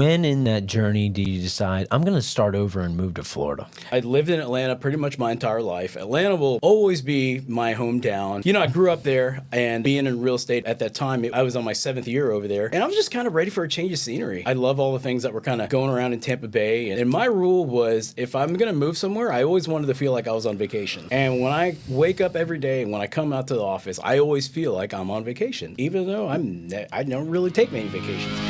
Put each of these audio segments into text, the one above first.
When in that journey do you decide, I'm going to start over and move to Florida? I lived in Atlanta pretty much my entire life. Atlanta will always be my hometown. I grew up there, and being in real estate at that time, I was on my 7th year over there, and I was just kind of ready for a change of scenery. I love all the things that were kind of going around in Tampa Bay, and my rule was if I'm going to move somewhere, I always wanted to feel like I was on vacation. And when I wake up every day and when I come out to the office, I always feel like I'm on vacation, even though I don't really take many vacations.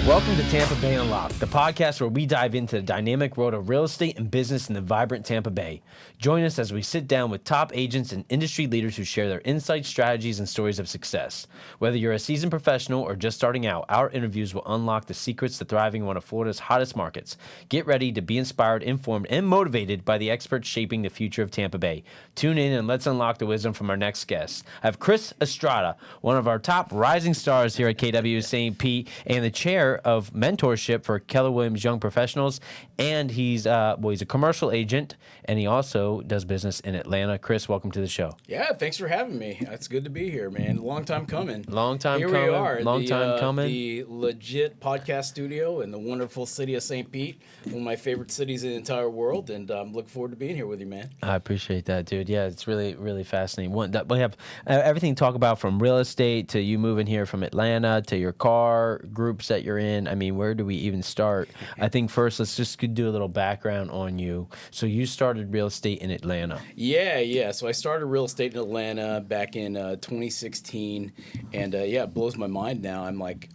Welcome to Tampa Bay Unlocked, the podcast where we dive into the dynamic world of real estate and business in the vibrant Tampa Bay. Join us as we sit down with top agents and industry leaders who share their insights, strategies, and stories of success. Whether you're a seasoned professional or just starting out, our interviews will unlock the secrets to thriving in one of Florida's hottest markets. Get ready to be inspired, informed, and motivated by the experts shaping the future of Tampa Bay. Tune in and let's unlock the wisdom from our next guest. I have Chris Estrada, one of our top rising stars here at KW St. Pete, and the chair of mentorship for Keller Williams Young Professionals, and he's a commercial agent, and he also does business in Atlanta. Chris, welcome to the show. Yeah, thanks for having me. It's good to be here, man. Long time coming. Long time here coming. We are. Long time coming. The legit podcast studio in the wonderful city of St. Pete, one of my favorite cities in the entire world, and I'm looking forward to being here with you, man. I appreciate that, dude. Yeah, it's really, really fascinating. We have everything to talk about, from real estate to you moving here from Atlanta to your car groups that you're in. I mean, where do we even start? I think first, let's just do a little background on you. So you started real estate in Atlanta. Yeah. So I started real estate in Atlanta back in 2016, and it blows my mind now. I'm like,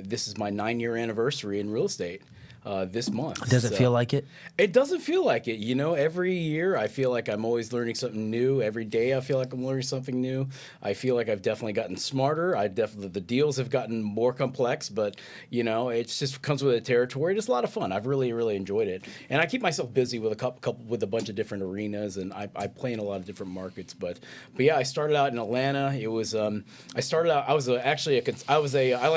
this is my 9-year anniversary in real estate. This month. Does it feel like it? It doesn't feel like it. Every year I feel like I'm always learning something new. Every day I feel like I'm learning something new. I feel like I've definitely gotten smarter. The deals have gotten more complex, but it just comes with the territory. It's a lot of fun. I've really, really enjoyed it, and I keep myself busy with with a bunch of different arenas, and I play in a lot of different markets. But yeah, I started out in Atlanta. It was I like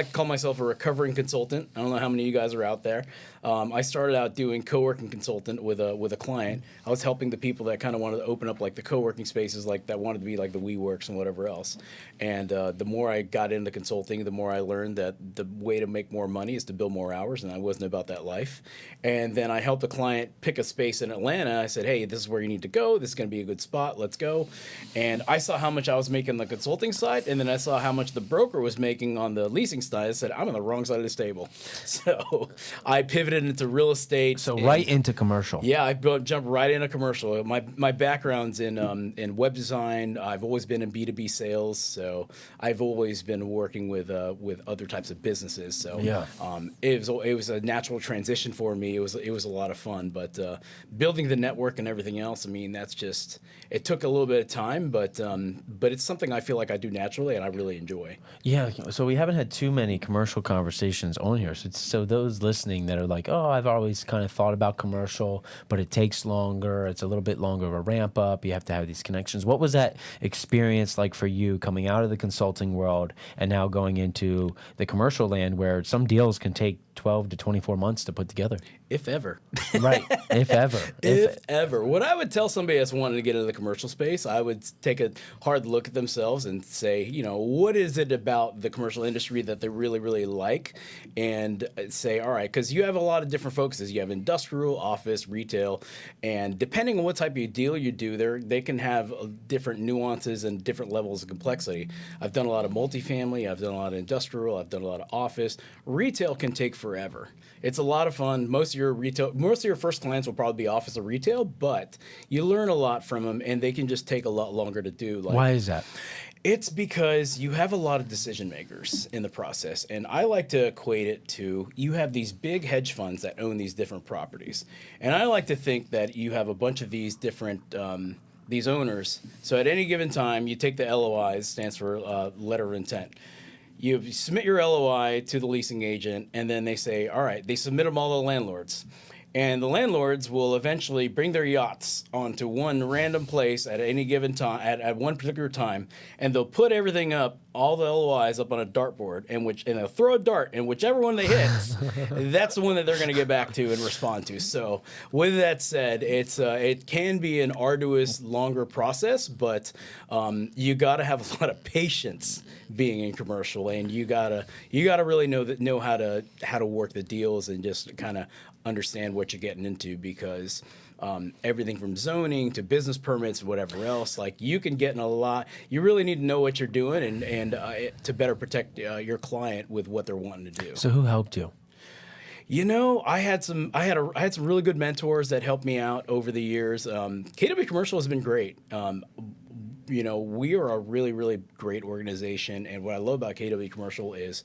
to call myself a recovering consultant. I don't know how many of you guys are out there. I started out doing co-working consultant with a client. I was helping the people that kind of wanted to open up like the co-working spaces, like that wanted to be like the WeWorks and whatever else. And the more I got into consulting, the more I learned that the way to make more money is to build more hours, and I wasn't about that life. And then I helped a client pick a space in Atlanta. I said, hey, this is where you need to go. This is going to be a good spot. Let's go. And I saw how much I was making on the consulting side, and then I saw how much the broker was making on the leasing side. I said, I'm on the wrong side of this table. So I pivoted into real estate. So right into commercial. Yeah, I jumped right into commercial. My background's in web design. I've always been in B2B sales, so I've always been working with other types of businesses. So yeah. It was a natural transition for me. It was a lot of fun, but building the network and everything else. I mean, it took a little bit of time, but it's something I feel like I do naturally and I really enjoy. Yeah. So we haven't had too many commercial conversations on here. So those listening that are like, oh, I've always kind of thought about commercial, but it takes longer. It's a little bit longer of a ramp up. You have to have these connections. What was that experience like for you coming out of the consulting world and now going into the commercial land where some deals can take 12 to 24 months to put together? If ever. Right. If ever. If ever. What I would tell somebody that's wanting to get into the commercial space, I would take a hard look at themselves and say, what is it about the commercial industry that they really, really like? And say, all right, because you have a lot of different focuses. You have industrial, office, retail, and depending on what type of deal you do, they can have different nuances and different levels of complexity. I've done a lot of multifamily. I've done a lot of industrial. I've done a lot of office. Retail can take forever. It's a lot of fun. Most of your first clients will probably be office or retail, but you learn a lot from them, and they can just take a lot longer to do. Why is that? It's because you have a lot of decision makers in the process, and I like to equate it to you have these big hedge funds that own these different properties, and I like to think that you have a bunch of these different these owners. So at any given time, you take the LOI, stands for letter of intent. You submit your LOI to the leasing agent, and then they say, all right, they submit them all to the landlords. And the landlords will eventually bring their yachts onto one random place at any given time, at one particular time, and they'll put everything up, all the LOIs up on a dartboard, and they'll throw a dart, and whichever one they hit, that's the one that they're going to get back to and respond to. So, with that said, it can be an arduous, longer process, but you got to have a lot of patience being in commercial, and you gotta really know how to work the deals and just kind of understand what you're getting into, because everything from zoning to business permits, whatever else, like you can get in a lot. You really need to know what you're doing and to better protect your client with what they're wanting to do. So who helped you? You know, I had some really good mentors that helped me out over the years. KW Commercial has been great. You know, we are a really, really great organization, and what I love about KW Commercial is,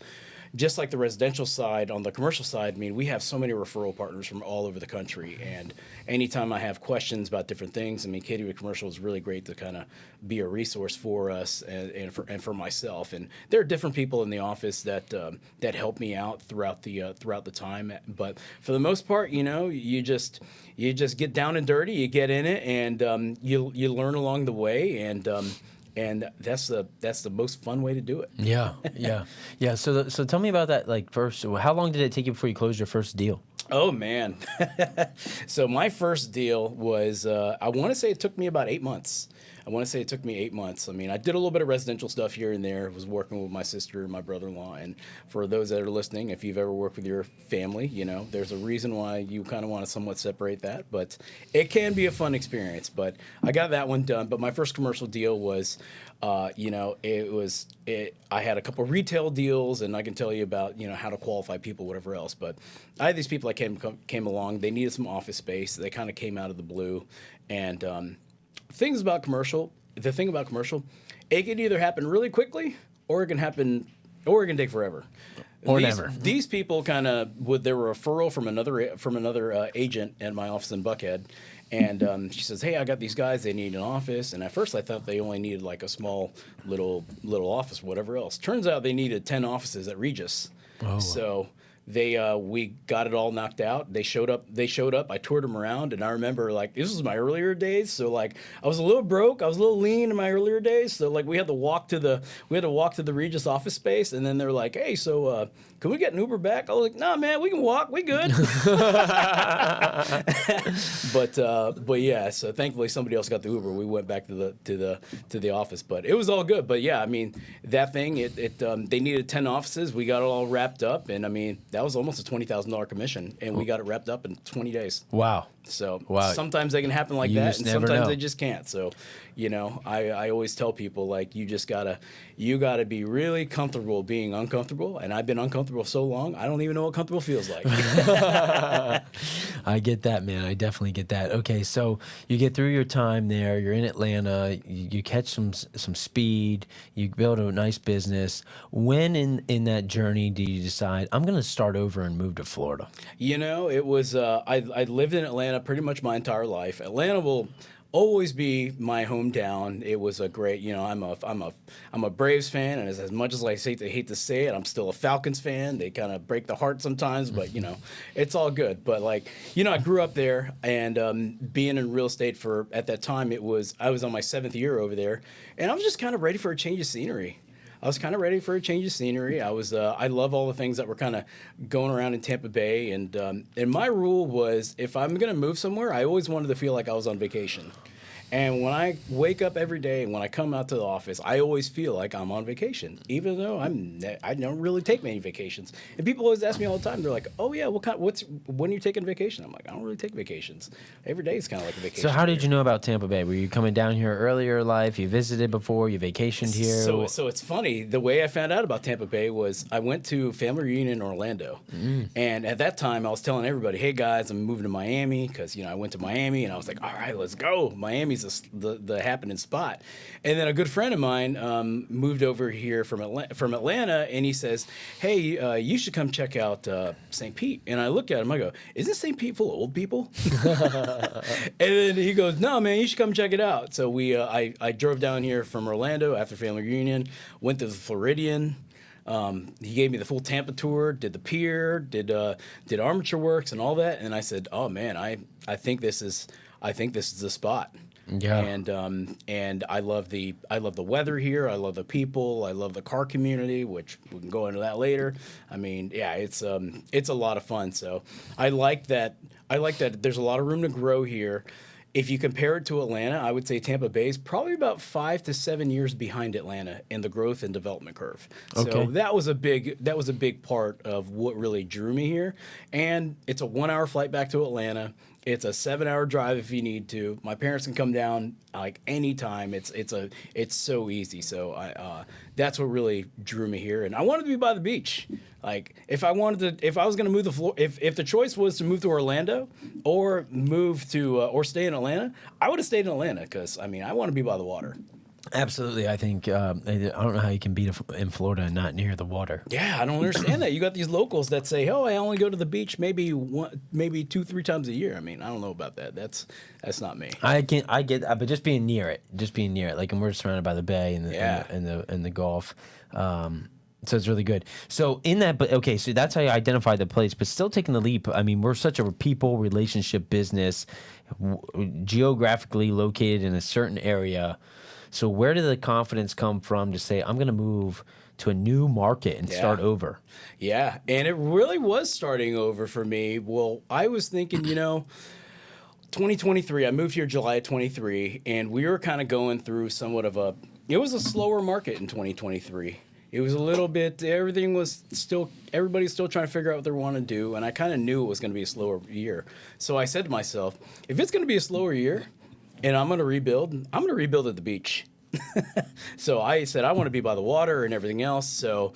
just like the residential side, on the commercial side, I mean, we have so many referral partners from all over the country. And anytime I have questions about different things, I mean, KW Commercial is really great to kind of be a resource for us and for myself. And there are different people in the office that help me out throughout the time. But for the most part, you know, you just get down and dirty, you get in it, and you learn along the way, and that's the most fun way to do it. Yeah. So tell me about that. Like, first, how long did it take you before you closed your first deal? Oh man. So my first deal was, I want to say it took me about 8 months. I mean, I did a little bit of residential stuff here and there. I was working with my sister and my brother-in-law. And for those that are listening, if you've ever worked with your family, you know, there's a reason why you kind of want to somewhat separate that. But it can be a fun experience. But I got that one done. But my first commercial deal was, you know, I had a couple retail deals, and I can tell you about, you know, how to qualify people, whatever else. But I had these people that came along. They needed some office space. They kind of came out of the blue. And the thing about commercial, it can either happen really quickly, or it can take forever. Never. These people kind of, with their referral from another agent at my office in Buckhead, and she says, "Hey, I got these guys. They need an office." And at first, I thought they only needed like a small little office, whatever else. Turns out they needed 10 offices at Regis. Oh. So we got it all knocked out. They showed up. I toured them around, and I remember, like, this was my earlier days. So, like, I was a little broke. I was a little lean in my earlier days. So, like, we had to walk to the Regis office space, and then they're like, "Hey, so can we get an Uber back?" I was like, "Nah, man, we can walk. We good." But yeah. So thankfully, somebody else got the Uber. We went back to the office, but it was all good. But yeah, I mean, that thing, they needed 10 offices. We got it all wrapped up, and I mean, that was almost a $20,000 commission, and we got it wrapped up in 20 days. Wow. So sometimes they can happen like that, and sometimes they just can't. So, you know, I always tell people, like, you gotta be really comfortable being uncomfortable. And I've been uncomfortable so long, I don't even know what comfortable feels like. I get that, man. I definitely get that. Okay, so you get through your time there. You're in Atlanta. You catch some speed. You build a nice business. When in that journey do you decide, I'm going to start over and move to Florida? You know, it was I lived in Atlanta pretty much my entire life. Atlanta will always be my hometown. It was a great, you know, I'm a Braves fan, and as much as I hate to say it, I'm still a Falcons fan. They kind of break the heart sometimes, but, you know, it's all good. But, like, you know, I grew up there, and being in real estate at that time, I was on my 7th year over there, and I was just kind of ready for a change of scenery. I love all the things that were kind of going around in Tampa Bay, and my rule was, if I'm going to move somewhere, I always wanted to feel like I was on vacation. And when I wake up every day and when I come out to the office, I always feel like I'm on vacation, even though I don't really take many vacations. And people always ask me all the time, they're like, "Oh yeah, when are you taking vacation?" I'm like, "I don't really take vacations. Every day is kind of like a vacation." So how did you know about Tampa Bay? Were you coming down here earlier in life? You visited before? You vacationed here? So it's funny. The way I found out about Tampa Bay was I went to family reunion in Orlando, and at that time I was telling everybody, "Hey guys, I'm moving to Miami," because, you know, I went to Miami and I was like, "All right, let's go. Miami's the happening spot." And then a good friend of mine moved over here from Atlanta, and he says, "Hey, you should come check out St. Pete." And I look at him, I go, "Isn't St. Pete full of old people?" And then he goes, "No, man, you should come check it out." So I drove down here from Orlando after family reunion, went to the Floridian. He gave me the full Tampa tour, did the pier, did armature works and all that, and I said, "Oh man, I think this is the spot." Yeah. And I love the weather here. I love the people. I love the car community, which we can go into that later. I mean, yeah, it's a lot of fun. So I like that. There's a lot of room to grow here. If you compare it to Atlanta, I would say Tampa Bay is probably about 5 to 7 years behind Atlanta in the growth and development curve. Okay. So that was a big part of what really drew me here. And it's a 1-hour flight back to Atlanta. It's a 7-hour drive if you need to. My parents can come down like anytime. It's so easy. So that's what really drew me here. And I wanted to be by the beach. Like if I was going to move if the choice was to move to Orlando or move to or stay in Atlanta, I would have stayed in Atlanta because I mean I want to be by the water. Absolutely. I think I don't know how you can be in Florida and not near the water. Yeah, I don't understand that. You got these locals that say, "Oh, I only go to the beach maybe 2-3 times a year." I mean, I don't know about that. That's not me. I get that, but just being near it, like, and we're surrounded by the bay and the Gulf. So it's really good. So in that, but okay, so that's how you identify the place, but still taking the leap. I mean, we're such a people relationship business, geographically located in a certain area. So where did the confidence come from to say, I'm going to move to a new market and start over? Yeah, and it really was starting over for me. Well, I was thinking, 2023, I moved here July of 23, and we were kind of going through somewhat of it was a slower market in 2023. It was a little bit, everybody's still trying to figure out what they want to do, and I kind of knew it was going to be a slower year. So I said to myself, if it's going to be a slower year, and I'm going to rebuild at the beach. So I said, I want to be by the water and everything else. So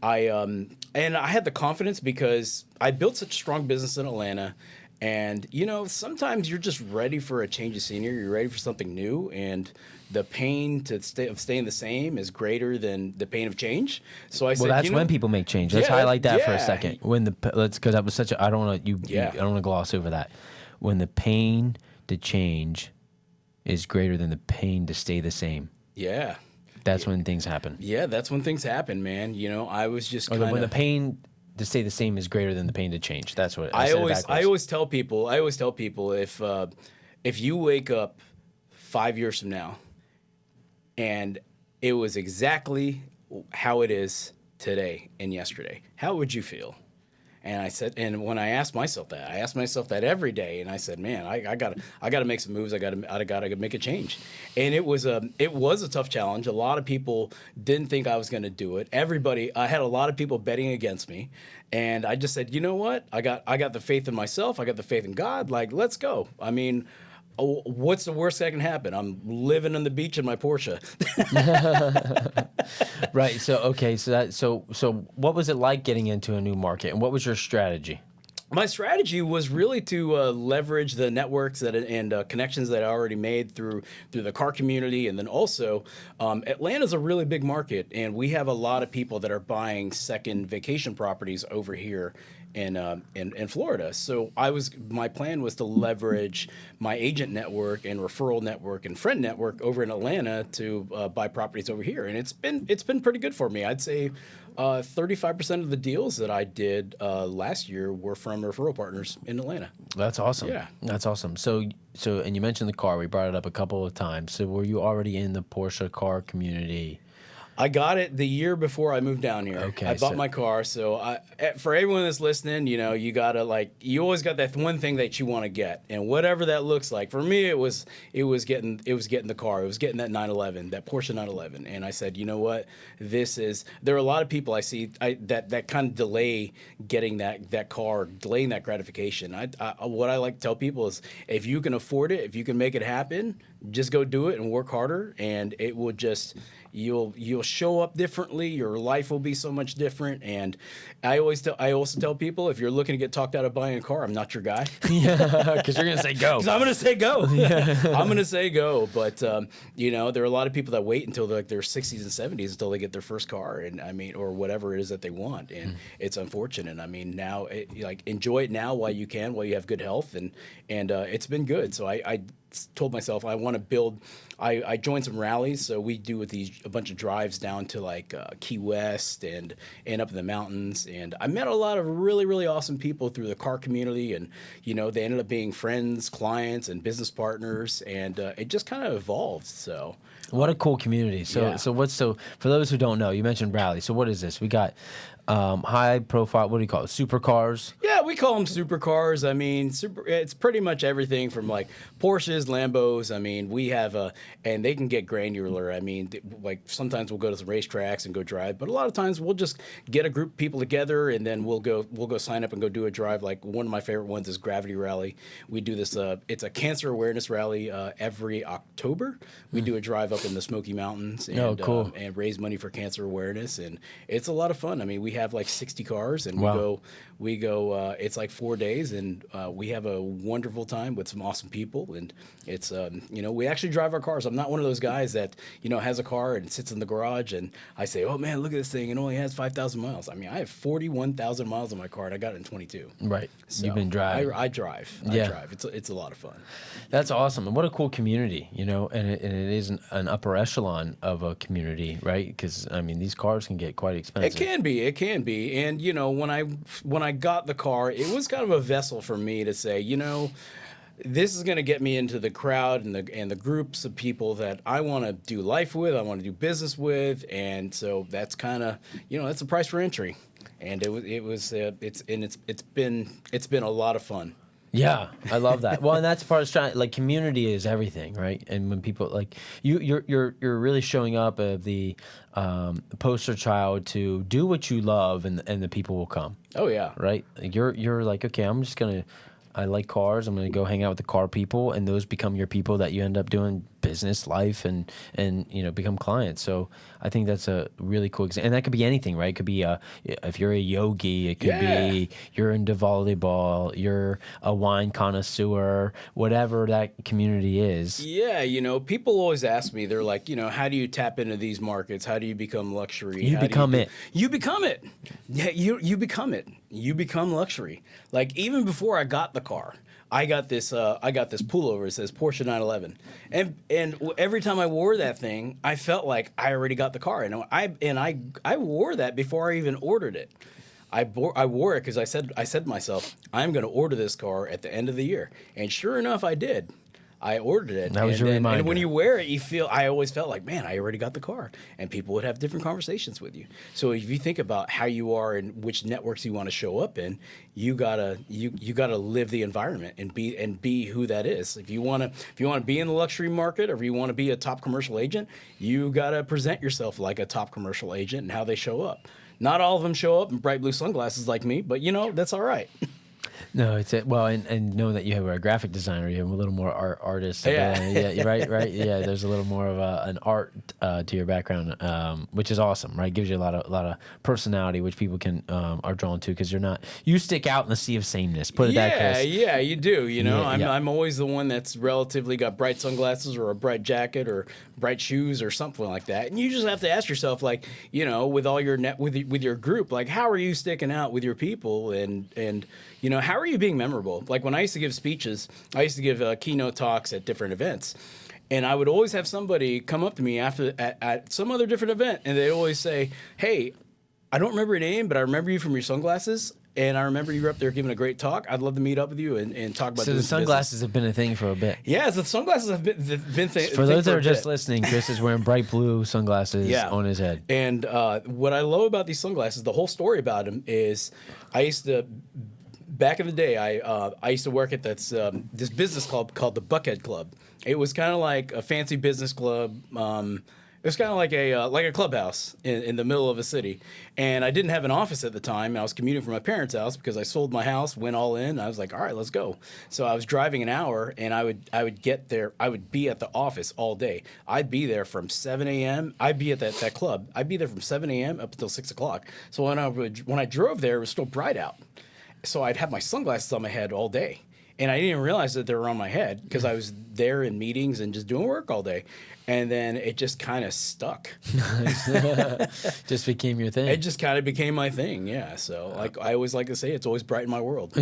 and I had the confidence because I built such a strong business in Atlanta. And, sometimes you're just ready for a change of scenery. You're ready for something new. And the pain of staying the same is greater than the pain of change. So I said, that's when people make change. Let's highlight that for a second. Because that was such a, I don't want to gloss over that. When the pain to change is greater than the pain to stay the same. Yeah. That's when things happen. Yeah, that's when things happen, man. I was just kind of... When the pain to stay the same is greater than the pain to change. That's what I always tell people if you wake up 5 years from now and it was exactly how it is today and yesterday, how would you feel? And I said, and when I asked myself that every day, and I said, man, I gotta make some moves. I gotta make a change. And it was a tough challenge. A lot of people didn't think I was going to do it. I had a lot of people betting against me, and I just said, you know what? I got the faith in myself. I got the faith in God. Like, let's go. I mean, what's the worst that can happen? I'm living on the beach in my Porsche. Right. So what was it like getting into a new market, and what was your strategy? My strategy was really to leverage the networks and connections that I already made through the car community, and then also Atlanta's a really big market, and we have a lot of people that are buying second vacation properties over here in Florida. So my plan was to leverage my agent network and referral network and friend network over in Atlanta to buy properties over here, and it's been pretty good for me. I'd say 35% of the deals that I did last year were from referral partners in Atlanta. That's awesome. Yeah, that's awesome. So and you mentioned the car. We brought it up a couple of times. So were you already in the Porsche car community? I got it the year before I moved down here. Okay, I bought my car. So for everyone that's listening, you gotta you always got that one thing that you want to get, and whatever that looks like. For me, it was getting the car. It was getting that 911, that Porsche 911. And I said, you know what? There are a lot of people I see that kind of delay getting that car, delaying that gratification. What I like to tell people is, if you can afford it, if you can make it happen, just go do it and work harder, and it will just. You'll show up differently. Your life will be so much different. And I also tell people, if you're looking to get talked out of buying a car, I'm not your guy. Yeah, because you're gonna say go. Because I'm gonna say go. I'm gonna say go. But there are a lot of people that wait until their 60s and 70s until they get their first car, and or whatever it is that they want. And it's unfortunate. I mean, now enjoy it now while you can, while you have good health, and it's been good. So told myself I want to build. I joined some rallies, so we do a bunch of drives down to like Key West and up in the mountains, and I met a lot of really, really awesome people through the car community, and they ended up being friends, clients, and business partners, and it just kind of evolved. So what a cool community. So for those who don't know, you mentioned rally. So what is this? We got high profile, what do you call it? Supercars? Yeah, we call them supercars. I mean, it's pretty much everything from like Porsches, Lambos. I mean, we have and they can get granular. I mean, like sometimes we'll go to some racetracks and go drive, but a lot of times we'll just get a group of people together and then we'll go sign up and go do a drive. Like one of my favorite ones is Gravity Rally. We do this. It's a cancer awareness rally every October. We do a drive up in the Smoky Mountains and cool. And raise money for cancer awareness, and it's a lot of fun. I mean, we have like 60 cars, and we go. It's like 4 days, and we have a wonderful time with some awesome people. And it's we actually drive our cars. I'm not one of those guys that has a car and sits in the garage, and I say, oh man, look at this thing, it only has 5,000 miles. I mean, I have 41,000 miles on my car, and I got it in 22. Right. So you've been driving. I drive. It's a lot of fun. That's awesome, and what a cool community, and it is an upper echelon of a community, right? Because I mean, these cars can get quite expensive. It can be, and when I got the car, it was kind of a vessel for me to say, this is going to get me into the crowd and the groups of people that I want to do life with, I want to do business with, and so that's kind of that's the price for entry, and it's been a lot of fun. Yeah, I love that. Well, and that's part of strategy. Like, community is everything, right? And when people like you're really showing up as the poster child to do what you love, and the people will come. Oh yeah, right. Like you're like, okay, I like cars. I'm gonna go hang out with the car people, and those become your people that you end up doing business, life, and become clients. So I think that's a really cool example, and that could be anything, right? It could be if you're a yogi, it could be you're into volleyball, you're a wine connoisseur, whatever that community is. Yeah, people always ask me, they're like, how do you tap into these markets? How do you become luxury? You become it. You become it. Yeah, you become it. You become luxury. Like, even before I got the car, I got this pullover. It says Porsche 911, and every time I wore that thing, I felt like I already got the car. And I wore that before I even ordered it. I wore it because I said to myself, I'm going to order this car at the end of the year, and sure enough, I did. I ordered it. That was your reminder. And when you wear it, I always felt like, man, I already got the car. And people would have different conversations with you. So if you think about how you are and which networks you want to show up in, you gotta live the environment and be who that is. If you wanna be in the luxury market, or if you want to be a top commercial agent, you gotta present yourself like a top commercial agent and how they show up. Not all of them show up in bright blue sunglasses like me, but that's all right. No, it's it. Well, and know that you have a graphic designer, you have a little more artist. Yeah, right. Yeah, there's a little more of an art to your background, which is awesome, right? Gives you a lot of personality, which people are drawn to, because you stick out in the sea of sameness. Put it that Chris. Yeah, you do. I'm always the one that's relatively got bright sunglasses or a bright jacket or bright shoes or something like that, and you just have to ask yourself, like, with all your with your group, like, how are you sticking out with your people, and how are you being memorable? Like, when I used to give speeches, I used to give keynote talks at different events, and I would always have somebody come up to me at some other different event, and they'd always say, hey, I don't remember your name, but I remember you from your sunglasses, and I remember you were up there giving a great talk. I'd love to meet up with you and talk about. So the sunglasses have been a thing for a bit. Yeah, the sunglasses have been for those that are just listening. Chris is wearing bright blue sunglasses on his head. And what I love about these sunglasses, the whole story about them is, back in the day, I used to work at this business club called the Buckhead Club. It was kind of like a fancy business club. It was kind of like a clubhouse in the middle of a city. And I didn't have an office at the time. I was commuting from my parents' house because I sold my house, went all in. I was like, all right, let's go. So I was driving an hour, and I would get there. I would be at the office all day. I'd be there from 7 a.m. I'd be at that club. I'd be there from 7 a.m. up until 6 o'clock. So when I drove there, it was still bright out. So I'd have my sunglasses on my head all day. And I didn't even realize that they were on my head because I was there in meetings and just doing work all day. And then it just kind of stuck. Just became your thing. It just kind of became my thing, yeah. So like I always like to say, it's always brightened my world.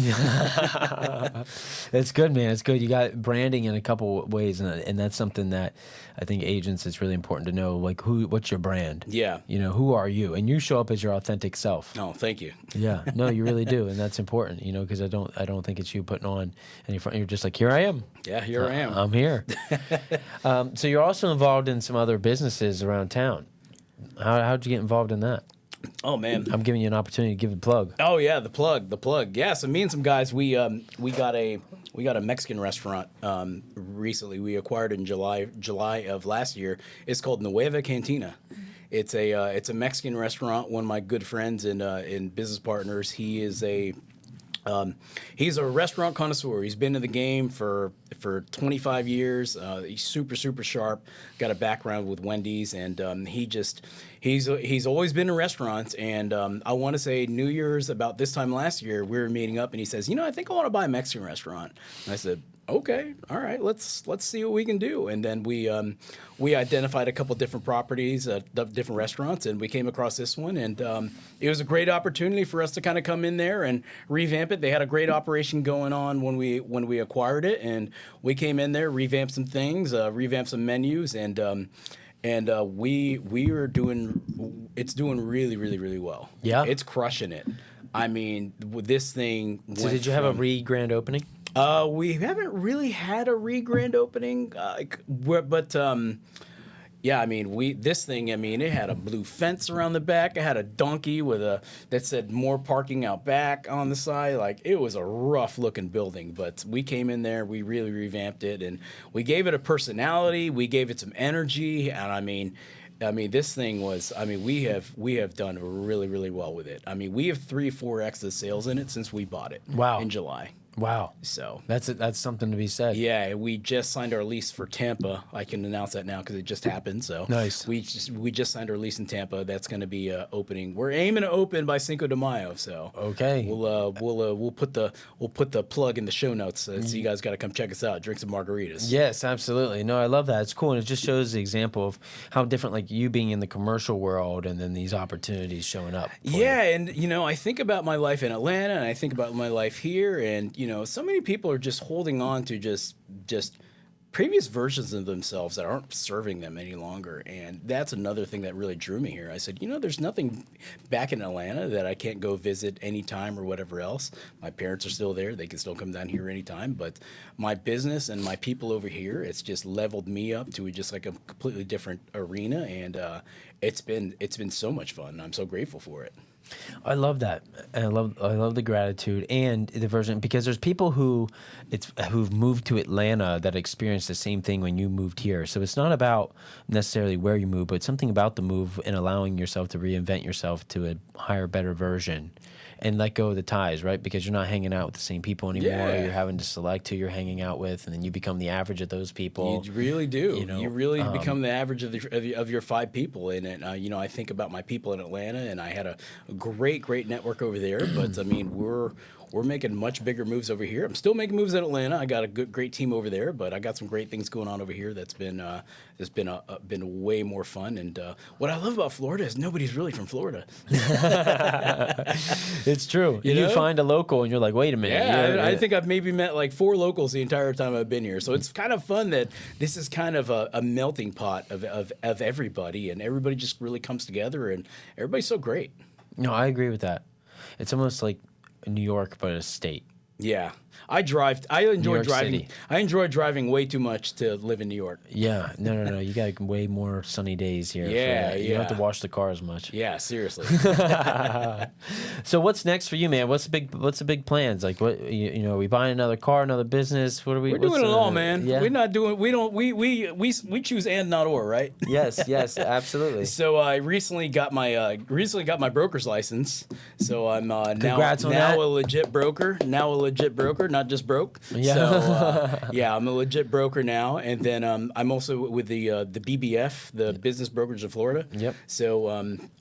It's good, man. It's good. You got branding in a couple ways, and that's something that I think agents, it's really important to know. Like, what's your brand? Yeah. You know, who are you? And you show up as your authentic self. Oh, thank you. Yeah. No, you really do, and that's important. You know, because I don't think it's you putting on any front. You're just like, here I am. Yeah, here I am. I'm here. So you're also involved in some other businesses around town. How'd you get involved in that? Oh man, I'm giving you an opportunity to give a plug. Oh yeah, the plug. Yeah, so me and some guys, we got a Mexican restaurant recently. We acquired in July of last year. It's called Nueva Cantina. It's a Mexican restaurant. One of my good friends and business partners. He's a restaurant connoisseur. He's been in the game for 25 years. He's super sharp. Got a background with Wendy's, and he's always been in restaurants. And I want to say New Year's about this time last year, we were meeting up, and he says, I think I want to buy a Mexican restaurant. And I said, okay, all right, let's see what we can do. And then we identified a couple different properties, different restaurants, and we came across this one. And it was a great opportunity for us to kind of come in there and revamp it. They had a great operation going on when we acquired it, and we came in there, revamped some things, revamped some menus, and we are doing. It's doing really well. Yeah, it's crushing it. I mean, this thing. So did you have a grand opening? We haven't really had a grand opening, but yeah, I mean, this thing. I mean, it had a blue fence around the back. It had a donkey that said "more parking out back" on the side. Like, it was a rough looking building, but we came in there. We really revamped it, and we gave it a personality. We gave it some energy, and I mean, this thing was. I mean, we have done really well with it. I mean, we have 3-4x the sales in it since we bought it. Wow. In July. Wow. So that's something to be said. Yeah, we just signed our lease for Tampa. I can announce that now because it just happened. So nice. We just signed our lease in Tampa. That's going to be opening. We're aiming to open by Cinco de Mayo. So okay, we'll put the plug in the show notes. So you guys got to come check us out. Drink some margaritas. Yes, absolutely. No, I love that. It's cool, and it just shows the example of how different, like you being in the commercial world, and then these opportunities showing up. Yeah, and I think about my life in Atlanta, and I think about my life here, and so many people are just holding on to just previous versions of themselves that aren't serving them any longer. And that's another thing that really drew me here. I said, there's nothing back in Atlanta that I can't go visit anytime or whatever else. My parents are still there. They can still come down here anytime. But my business and my people over here, it's just leveled me up to just like a completely different arena. And it's been so much fun. I'm so grateful for it. I love that. And I love the gratitude and the version, because there's people who've moved to Atlanta that experienced the same thing when you moved here. So it's not about necessarily where you move, but something about the move and allowing yourself to reinvent yourself to a higher, better version and let go of the ties, right? Because you're not hanging out with the same people anymore. Yeah. You're having to select who you're hanging out with, and then you become the average of those people. You really do. You really become the average of your 5 people. And I think about my people in Atlanta, and I had a great network over there. But I mean, we're making much bigger moves over here. I'm still making moves in Atlanta. I got a great team over there, but I got some great things going on over here. That's been way more fun. And what I love about Florida is nobody's really from Florida. It's true. You find a local, and you're like, wait a minute. Yeah, I think I've maybe met like 4 locals the entire time I've been here. So it's kind of fun that this is kind of a melting pot of everybody, and everybody just really comes together, and everybody's so great. No, I agree with that. It's almost like New York, but a state. Yeah. I enjoy driving. City. I enjoy driving way too much to live in New York. Yeah. No. You got way more sunny days here. Yeah, You don't have to wash the car as much. Yeah, seriously. So what's next for you, man? What's the big plans? Like, what are we buying another car, another business? What are we? We're doing it all, man. Yeah? We're not doing. We choose and not or, right? Yes, absolutely. So I recently got my broker's license. So I'm now Congrats on now that. a legit broker. Now a legit broker, not just broke. Yeah. So yeah, I'm a legit broker now, and then I'm also with the BBF, the Business Brokerage of Florida. Yep. So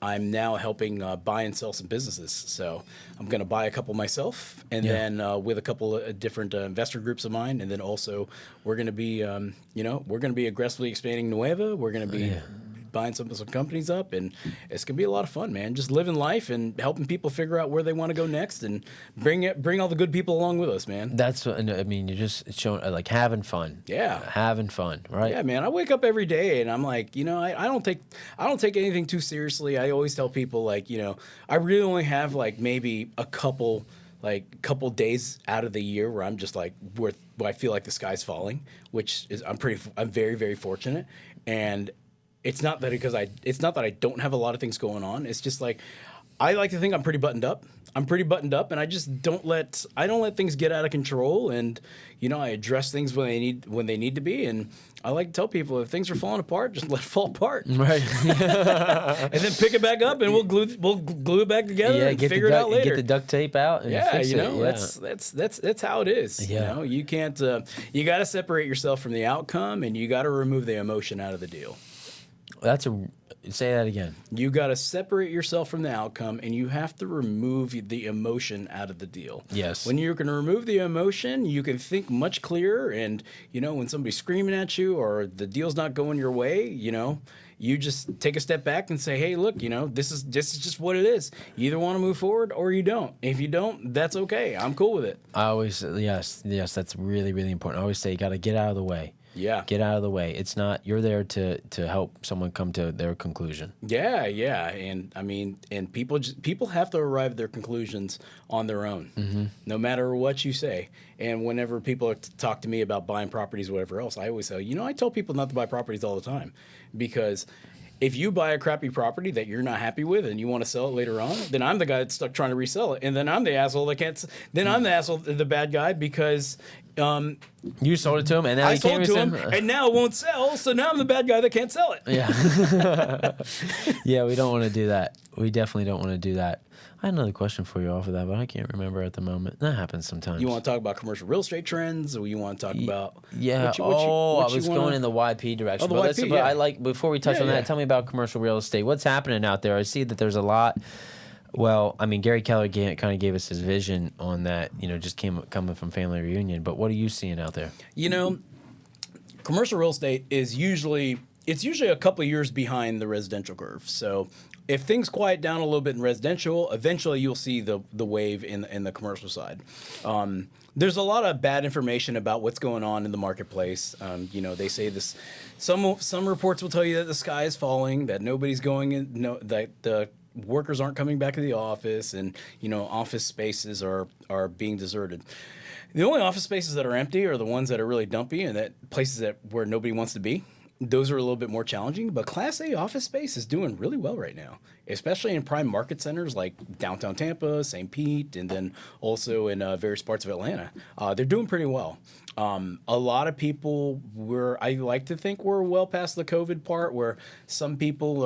I'm now helping buy and sell some businesses. So I'm going to buy a couple myself, and then with a couple of different investor groups of mine, and then also we're going to be we're going to be aggressively expanding Nueva. We're going to be buying some companies up, and it's gonna be a lot of fun, man. Just living life and helping people figure out where they want to go next, and bring all the good people along with us, man. That's what I mean. You're just showing like having fun. Yeah, having fun, right? Yeah, man. I wake up every day and I'm like, I don't take anything too seriously. I always tell people like, I really only have like maybe a couple days out of the year where I'm just like where I feel like the sky's falling, which is I'm very, very fortunate. And it's not that I don't have a lot of things going on. It's just like I like to think I'm pretty buttoned up. And I just don't let things get out of control. And I address things when they need to be. And I like to tell people if things are falling apart, just let it fall apart. Right. And then pick it back up, and we'll glue it back together and figure it out later. Get the duct tape out. And fix it. That's how it is. Yeah. You can't. You got to separate yourself from the outcome, and you got to remove the emotion out of the deal. Say that again. You got to separate yourself from the outcome, and you have to remove the emotion out of the deal. Yes. When you're going to remove the emotion, you can think much clearer. And when somebody's screaming at you or the deal's not going your way, you just take a step back and say, hey, look, this is just what it is. You either want to move forward or you don't. If you don't, that's okay. I'm cool with it. I always yes, that's really, really important. I always say you got to get out of the way. Yeah. Get out of the way. It's not, you're there to help someone come to their conclusion. Yeah. And I mean, and people have to arrive at their conclusions on their own, no matter what you say. And whenever people talk to me about buying properties or whatever else, I always say, I tell people not to buy properties all the time, because if you buy a crappy property that you're not happy with and you want to sell it later on, then I'm the guy that's stuck trying to resell it, and then I'm the asshole that can't. Then I'm the asshole, the bad guy, because you sold it to him, and now I sold it to him, and now it won't sell. So now I'm the bad guy that can't sell it. Yeah, yeah. We don't want to do that. We definitely don't want to do that. I had another question for you off of that, but I can't remember at the moment. That happens sometimes. You want to talk about commercial real estate trends, or you want to talk about? Yeah. I was going in the YP direction. Oh, the YP, but I like, before we touch on that, tell me about commercial real estate. What's happening out there? I see that there's a lot. Well, I mean, Gary Keller kind of gave us his vision on that. Just coming from Family Reunion. But what are you seeing out there? Commercial real estate is usually a couple of years behind the residential curve. So if things quiet down a little bit in residential, eventually you'll see the wave in the commercial side. There's a lot of bad information about what's going on in the marketplace. They say this. Some reports will tell you that the sky is falling, that nobody's going in, that the workers aren't coming back to the office, and office spaces are being deserted. The only office spaces that are empty are the ones that are really dumpy and that places where nobody wants to be. Those are a little bit more challenging, but Class A office space is doing really well right now, especially in prime market centers like downtown Tampa, St. Pete, and then also in various parts of Atlanta. They're doing pretty well. A lot of people I like to think we're well past the COVID part, where some people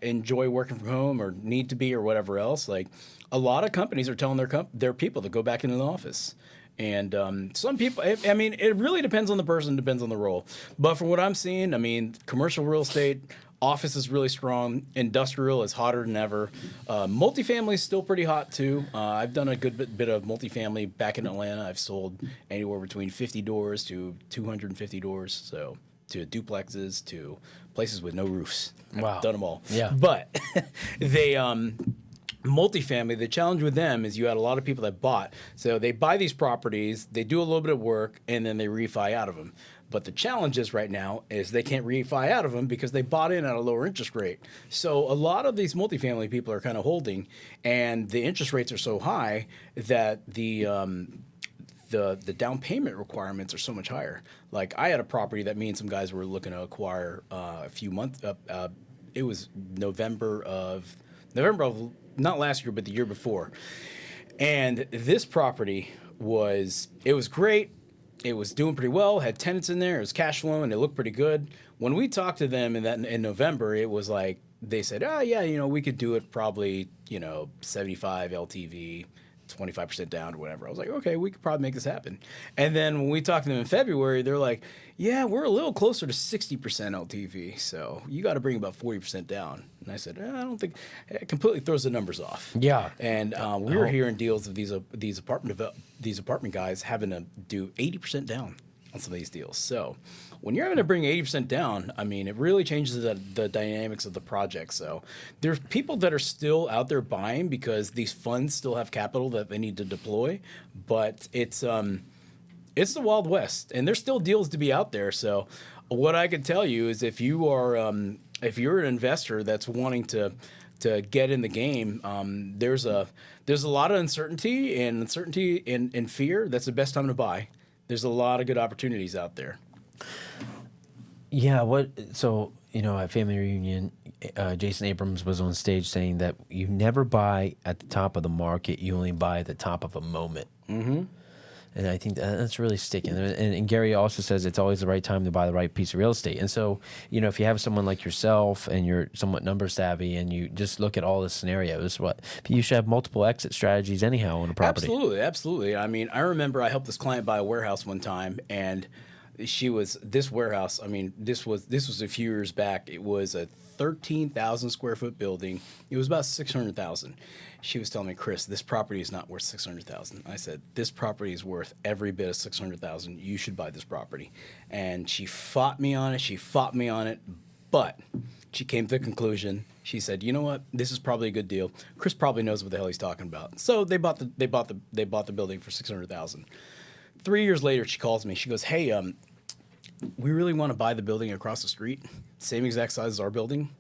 enjoy working from home or need to be or whatever else. Like, a lot of companies are telling their people to go back into the office. And some people, I mean, it really depends on the person, depends on the role. But from what I'm seeing, I mean, commercial real estate, office is really strong. Industrial is hotter than ever. Multifamily is still pretty hot too. I've done a good bit of multifamily back in Atlanta. I've sold anywhere between 50 doors to 250 doors. So to duplexes, to places with no roofs. Wow. I've done them all. Yeah. But they... multifamily, the challenge with them is you had a lot of people that bought. So they buy these properties, they do a little bit of work, and then they refi out of them. But the challenge is right now is they can't refi out of them because they bought in at a lower interest rate. So a lot of these multifamily people are kind of holding, and the interest rates are so high that the down payment requirements are so much higher. Like, I had a property that me and some guys were looking to acquire a few months. It was November of not last year, but the year before. And this property was great. It was doing pretty well, had tenants in there, it was cash flowing, it looked pretty good. When we talked to them in November, it was like, they said, oh yeah, we could do it probably, 75 LTV, 25% down or whatever. I was like, okay, we could probably make this happen. And then when we talked to them in February, they're like, yeah, we're a little closer to 60% LTV, so you got to bring about 40% down. And I said, I don't think it completely throws the numbers off. Yeah. And we were hearing deals of these apartment guys having to do 80% down on some of these deals. So when you're having to bring 80% down, I mean, it really changes the dynamics of the project. So there's people that are still out there buying because these funds still have capital that they need to deploy, but it's the Wild West, and there's still deals to be out there. So what I can tell you is if you're an investor that's wanting to get in the game, there's a lot of uncertainty and fear. That's the best time to buy. There's a lot of good opportunities out there. Yeah. So, at family reunion, Jason Abrams was on stage saying that you never buy at the top of the market. You only buy at the top of a moment. Mm-hmm. And I think that's really sticking. And Gary also says it's always the right time to buy the right piece of real estate. And so, if you have someone like yourself and you're somewhat number savvy and you just look at all the scenarios, you should have multiple exit strategies anyhow on a property. Absolutely, absolutely. I mean, I remember I helped this client buy a warehouse one time, and this warehouse. I mean, this was a few years back. It was a 13,000 square foot building. It was about 600,000. She was telling me, Chris, this property is not worth 600,000. I said, this property is worth every bit of 600,000. You should buy this property. And she fought me on it, but she came to the conclusion. She said, you know what? This is probably a good deal. Chris probably knows what the hell he's talking about. So they bought the building for 600,000. 3 years later, she calls me. She goes, hey, we really want to buy the building across the street, same exact size as our building,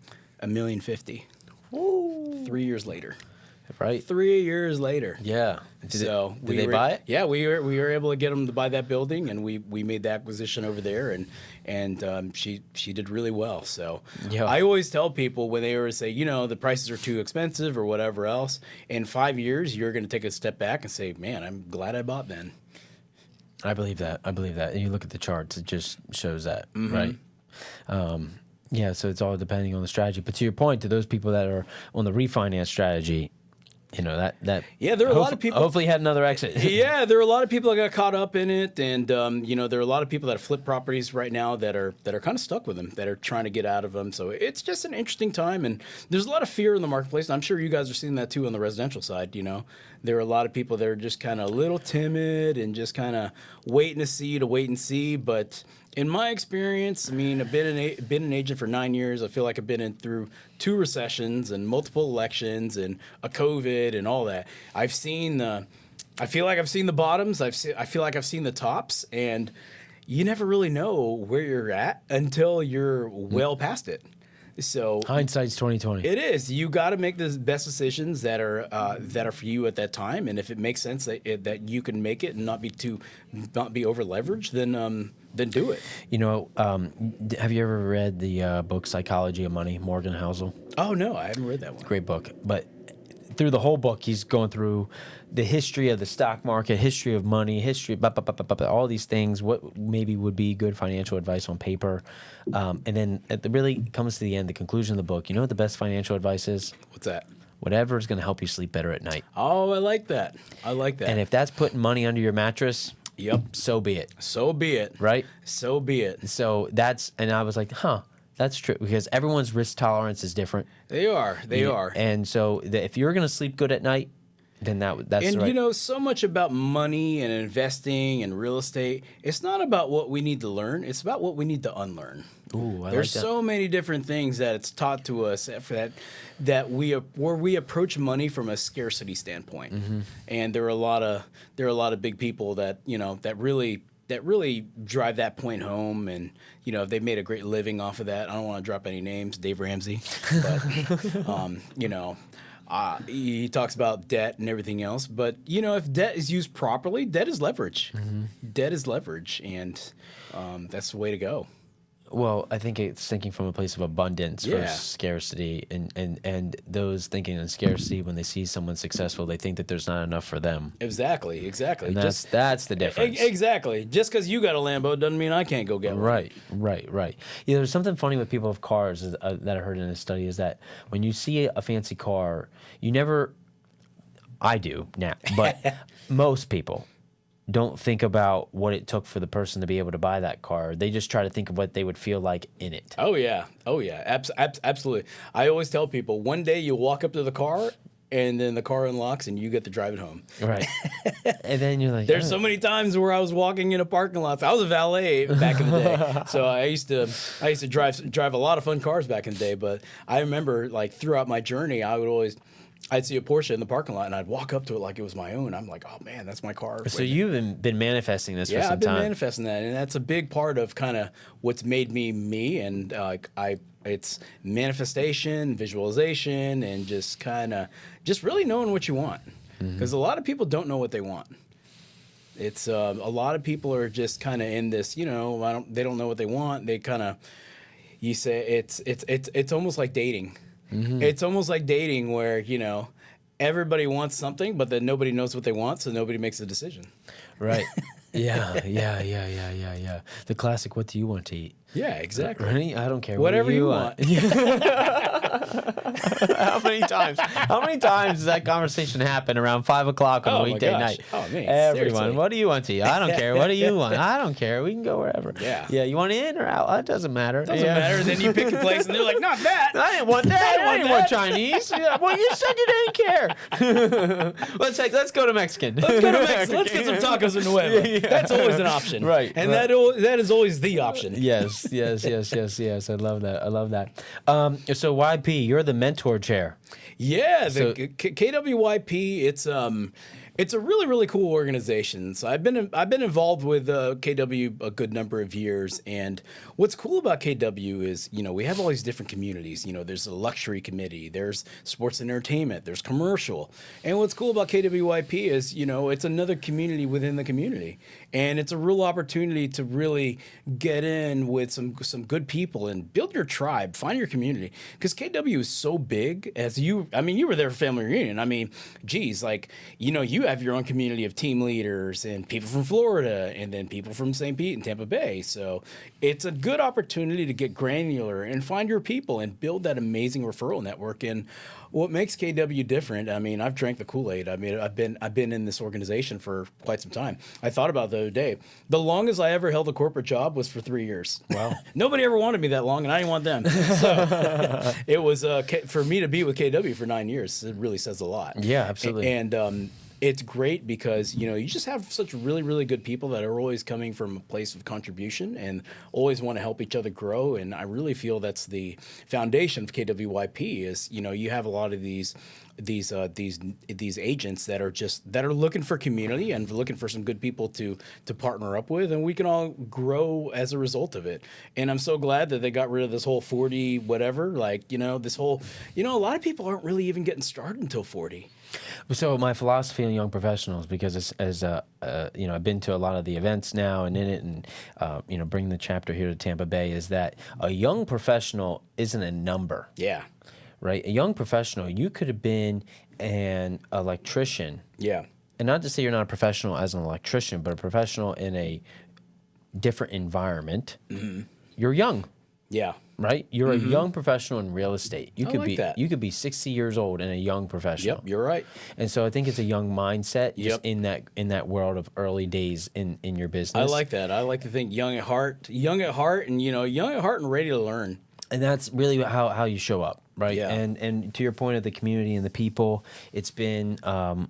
$1,050,000. 3 years later. Right. 3 years later. Yeah. Did they buy it? Yeah, we were able to get them to buy that building, and we made the acquisition over there, and she did really well. So yeah. I always tell people when they ever say, the prices are too expensive or whatever else, in 5 years you're going to take a step back and say, man, I'm glad I bought then. I believe that. And you look at the charts, it just shows that, right? Yeah, so it's all depending on the strategy. But to your point, to those people that are on the refinance strategy, that yeah, there are a lot of people hopefully had another exit. Yeah, there are a lot of people that got caught up in it, and there are a lot of people that have flipped properties right now that are kind of stuck with them, that are trying to get out of them. So it's just an interesting time, and there's a lot of fear in the marketplace. And I'm sure you guys are seeing that too on the residential side. There are a lot of people that are just kind of a little timid and just kind of wait and see. But in my experience, I mean, I've been an agent for 9 years. I feel like I've been through 2 recessions and multiple elections and a COVID and all that. I feel like I've seen the bottoms. I feel like I've seen the tops, and you never really know where you're at until you're well past it. So hindsight's 20/20. It is. You got to make the best decisions that are for you at that time, and if it makes sense that you can make it and not be over leveraged, then do it. Have you ever read the book Psychology of Money, Morgan Housel? Oh no, I haven't read that one. Great book, but through the whole book, he's going through the history of the stock market, history of money, history, all these things, what maybe would be good financial advice on paper. And then it really comes to the end, the conclusion of the book. You know what the best financial advice is? What's that? Whatever is going to help you sleep better at night. Oh, I like that. And if that's putting money under your mattress, yep, so be it. So be it. Right? So be it. So and I was like, that's true, because everyone's risk tolerance is different. They are. And so if you're going to sleep good at night, then that's and right. So much about money and investing and real estate, it's not about what we need to learn, it's about what we need to unlearn. Ooh, There's like that. so many different things that it's taught to us where we approach money from a scarcity standpoint. Mm-hmm. And there are a lot of big people that that really drive that point home, and they've made a great living off of that. I don't want to drop any names, Dave Ramsey, but he talks about debt and everything else. But if debt is used properly, debt is leverage. Mm-hmm. Debt is leverage, and that's the way to go. Well, I think it's thinking from a place of abundance versus scarcity, and those thinking in scarcity, when they see someone successful, they think that there's not enough for them. Exactly. And that's the difference. Exactly. Just because you got a Lambo doesn't mean I can't go get one. Right. There's something funny with people with cars that I heard in a study, is that when you see a fancy car, you never I do now, but most people don't think about what it took for the person to be able to buy that car. They just try to think of what they would feel like in it. Oh yeah, absolutely. I always tell people one day you'll walk up to the car and then the car unlocks and you get to drive it home. Right. And then you're like, there's so many times where I was walking in a parking lot. I was a valet back in the day, so I used to drive a lot of fun cars back in the day. But I remember like throughout my journey, I'd see a Porsche in the parking lot and I'd walk up to it like it was my own. I'm like, oh man, that's my car. So you've been manifesting this for some time. Yeah, I've been manifesting that, and that's a big part of kind of what's made me me. And it's manifestation, visualization, and just kind of just really knowing what you want. Because a lot of people don't know what they want. It's a lot of people are just kind of in this, they don't know what they want. They kind of, you say it's almost like dating. It's almost like dating where, everybody wants something, but then nobody knows what they want, so nobody makes a decision. Right. Yeah. The classic, what do you want to eat? Yeah, exactly. Right? I don't care. Whatever you want. How many times does that conversation happen around 5 o'clock on a weekday night? Oh, man. Everyone, Seriously. what do you want to eat? I don't care. What do you want? I don't care. We can go wherever. Yeah. Yeah. You want in or out? It doesn't matter. Doesn't matter. Then you pick a place and they're like, not that. I didn't want that. I didn't want Chinese. Yeah, well, you said you didn't care. Let's go to Mexican. Let's go to Mexico. Let's get some tacos in Nueva. Yeah. That's always an option. Right. And that is always the option. Yes. I love that. So YP, you're the mentor chair. Yeah, the KWYP. It's a really, really cool organization. So I've been involved with KW a good number of years, and what's cool about KW is we have all these different communities. There's a luxury committee, there's sports and entertainment, there's commercial, and what's cool about KWYP is it's another community within the community, and it's a real opportunity to really get in with some good people and build your tribe, find your community, because KW is so big. You were there for family reunion. Geez, you have your own community of team leaders and people from Florida and then people from St. Pete and Tampa Bay. So it's a good opportunity to get granular and find your people and build that amazing referral network. And what makes KW different, I've drank the Kool-Aid. I've been in this organization for quite some time. I thought about it the other day. The longest I ever held a corporate job was for 3 years. Wow. Nobody ever wanted me that long, and I didn't want them. So it was for me to be with KW for 9 years. It really says a lot. Yeah, absolutely. And it's great because you just have such really, really good people that are always coming from a place of contribution and always want to help each other grow. And I really feel that's the foundation of KWYP is you have a lot of these agents that are looking for community and looking for some good people to partner up with, and we can all grow as a result of it. And I'm so glad that they got rid of this whole 40 whatever, this whole a lot of people aren't really even getting started until 40. So my philosophy on young professionals, because I've been to a lot of the events now and in it, and bringing the chapter here to Tampa Bay, is that a young professional isn't a number. Yeah. Right. A young professional, you could have been an electrician. Yeah. And not to say you're not a professional as an electrician, but a professional in a different environment. Mm-hmm. You're young. Yeah. Right? You're a young professional in real estate. You could be 60 years old and a young professional. Yep, you're right. And so I think it's a young mindset just in that world of early days in your business. I like that. I like to think young at heart and young at heart and ready to learn. And that's really how you show up, right? Yeah. And to your point of the community and the people, it's been real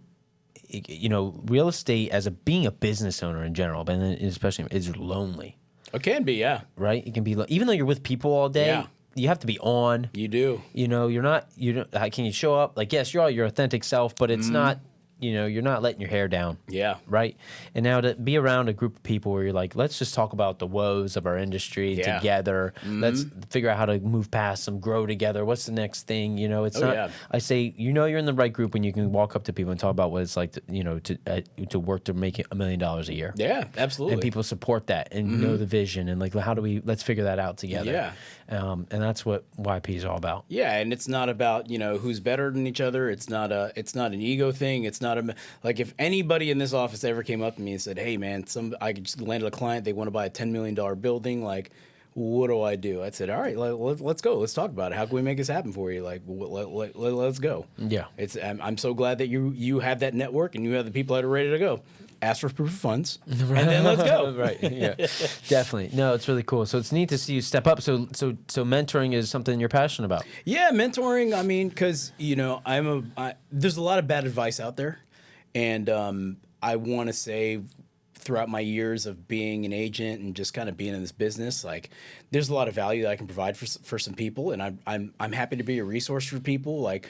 estate as being a business owner in general, but especially is lonely. It can be, yeah. Right? It can be, even though you're with people all day, you have to be on. You do. Can you show up? Yes, you're all your authentic self, but it's not, you're not letting your hair down. Yeah. Right? And now to be around a group of people where you're like, let's just talk about the woes of our industry together. Mm-hmm. Let's figure out how to move past them, grow together. What's the next thing? It's not, I say, you're in the right group when you can walk up to people and talk about what it's like to work to make $1 million a year. Yeah, absolutely. And people support that and know the vision and let's figure that out together. Yeah. And that's what YP is all about. Yeah, and it's not about who's better than each other. It's not an ego thing. It's not if anybody in this office ever came up to me and said, "Hey, man, I just landed a client. They want to buy a $10 million building. what do I do? I said, all right, let's go. Let's talk about it. How can we make this happen for you? Like, let's go. Yeah. I'm so glad that you have that network and you have the people that are ready to go. Ask for proof of funds, and then let's go. Right. Yeah. Definitely. No, it's really cool. So it's neat to see you step up. So mentoring is something you're passionate about. Yeah, mentoring. I mean, because there's a lot of bad advice out there, and I want to say, throughout my years of being an agent and just kind of being in this business, like there's a lot of value that I can provide for some people, and I'm happy to be a resource for people. Like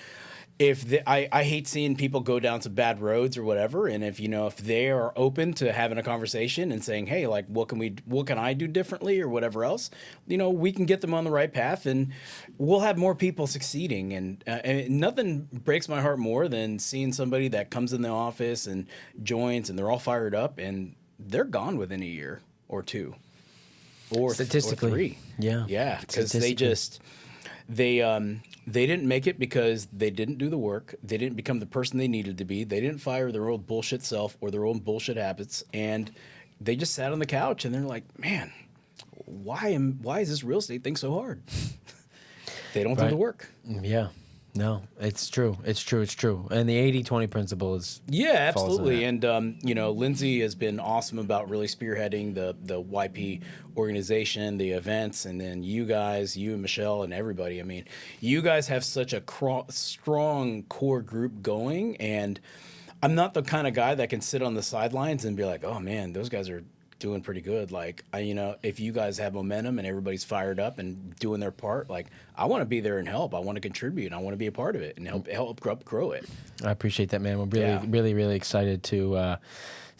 I hate seeing people go down some bad roads or whatever, and if they are open to having a conversation and saying, hey, like what can I do differently or whatever else, we can get them on the right path, and we'll have more people succeeding. And nothing breaks my heart more than seeing somebody that comes in the office and joins and they're all fired up and they're gone within a year or two, or statistically, or 3. Yeah, because they didn't make it because they didn't do the work. They didn't become the person they needed to be. They didn't fire their old bullshit self or their own bullshit habits, and they just sat on the couch and they're like, man, why is this real estate thing so hard? They don't do the work. Yeah. No, it's true. It's true. And the 80-20 principle is... Yeah, absolutely. And, Lindsay has been awesome about really spearheading the YP organization, the events, and then you and Michelle and everybody. I mean, you guys have such a strong core group going, and I'm not the kind of guy that can sit on the sidelines and be like, oh, man, those guys are doing pretty good. Like, if you guys have momentum and everybody's fired up and doing their part, like, I want to be there and help. I want to contribute. I want to be a part of it and help grow it. I appreciate that, man. We're really excited to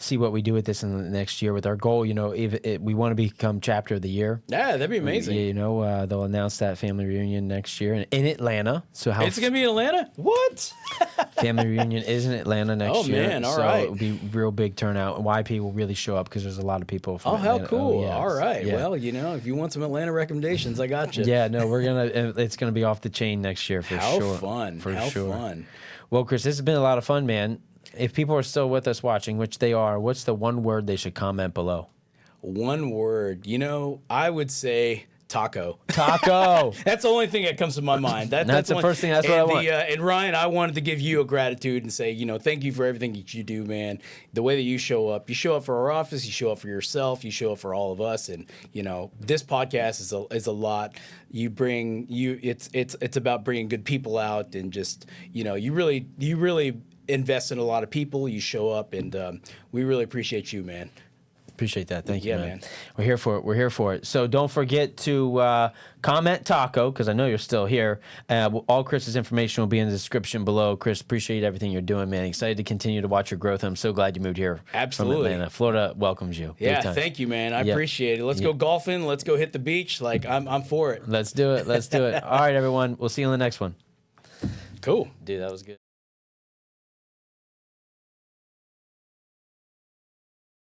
see what we do with this in the next year. With our goal, we want to become chapter of the year. Yeah, that'd be amazing. They'll announce that family reunion next year in Atlanta. So it's gonna be in Atlanta? What? Family reunion is in Atlanta next year. Oh man, all so right. It'll be real big turnout. And YP will really show up because there's a lot of people from Atlanta. How cool. Yes. All right. Yeah. Well, if you want some Atlanta recommendations, I got you. Yeah, no, it's gonna be off the chain next year for sure. How fun. Well, Chris, this has been a lot of fun, man. If people are still with us watching, which they are, what's the one word they should comment below? One word. I would say taco. Taco. That's the only thing that comes to my mind. That's the first thing. That's what I want. And Ryan, I wanted to give you a gratitude and say, thank you for everything that you do, man. The way that you show up for our office, you show up for yourself, you show up for all of us, and this podcast is a lot. It's about bringing good people out, and just you really invest in a lot of people. You show up, and we really appreciate you, man. Appreciate that. Thank you, man. We're here for it. So don't forget to comment taco, because I know you're still here. All Chris's information will be in the description below. Chris, appreciate everything you're doing, man. Excited to continue to watch your growth. I'm so glad you moved here. Absolutely. From Atlanta. Florida welcomes you. Yeah, thank you, man. I appreciate it. Let's go golfing. Let's go hit the beach. Like, I'm for it. Let's do it. All right, everyone. We'll see you in the next one. Cool. Dude, that was good.